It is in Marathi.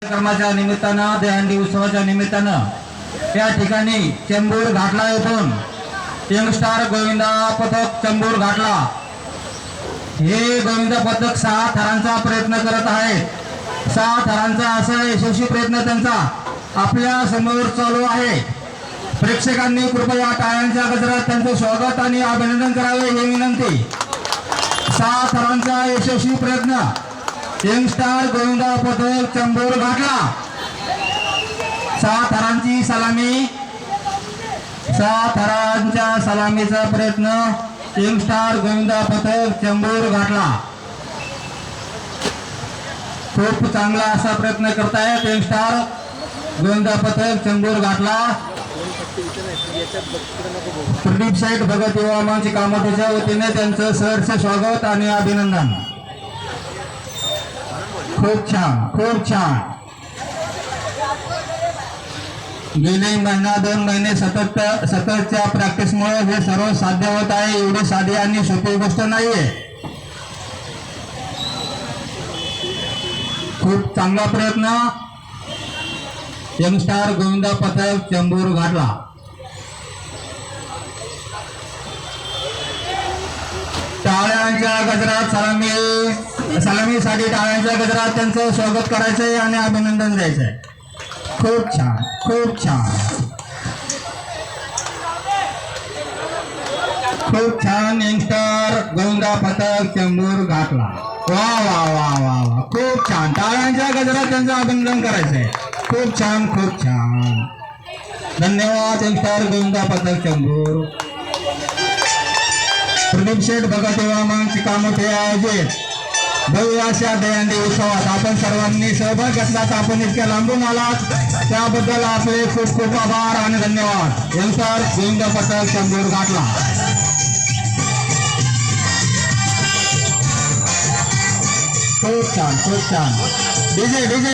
कार्यक्रमाच्या निमित्तानं दहीहंडी उत्सवाच्या निमित्तानं या ठिकाणी चेंबूर घाटला येथून यंगस्टार गोविंदा पथक चेंबूर घाटला हे गोविंदा पथक 6 थरांचा प्रयत्न करत आहे। 6 थरांचा असा यशस्वी प्रयत्न त्यांचा आपल्या समोर चालू आहे। प्रेक्षकांनी कृपया टाळ्यांच्या गजरात त्यांचे स्वागत आणि अभिनंदन करावे ही विनंती। 6 थरांचा यशस्वी प्रयत्न यंगस्टार गोविंदा पथक चेंबूर घाटला। 6 थरांची सलामी 6 थरांच्या सलामीचा प्रयत्न यंगस्टार गोविंदा पथक चेंबूर घाटला। खूप चांगला असा प्रयत्न करतायत यंगस्टार गोविंदा पथक चेंबूर घाटला। प्रदीप शेठ भगत युवा मंच कामोठीच्या वतीने त्यांचं सहर्ष स्वागत आणि अभिनंदन। खूप छान खूप छान। गेले महिना 2 महिने सततच्या प्रॅक्टिसमुळे हे सर्व साध्य होत आहे। एवढी साधी आणि सोपी गोष्ट नाहीये। खूप चांगला प्रयत्न यंगस्टार गोविंदा पथक चेंबूर घाटला। टाळ्यांच्या गजरात सलामीसाठी टाळ्यांच्या गजरात त्यांचं स्वागत करायचंय आणि अभिनंदन द्यायचंय। खूप छान खूप छान खूप छान यंगस्टार गोविंदा पथक चेंबूर घाटला। वा वा वा वा वा खूप छान। टाळ्यांच्या गजरात त्यांचं अभिनंदन करायचंय। खूप छान खूप छान। धन्यवाद यंगस्टार गोविंदा पथक चेंबूर। प्रदीप शेठ भगत युवा मंच कामोठे आयोजित भव्य अशा दहीहंडी उत्सवात आपण सर्वांनी सहभाग घेतलात। आपण इतक्या लांबून आलात त्याबद्दल आपले खूप खूप आभार आणि धन्यवाद। यंगस्टार गोविंदा पथक चेंबूर घाटला। खूप छान खूप छान। डीजे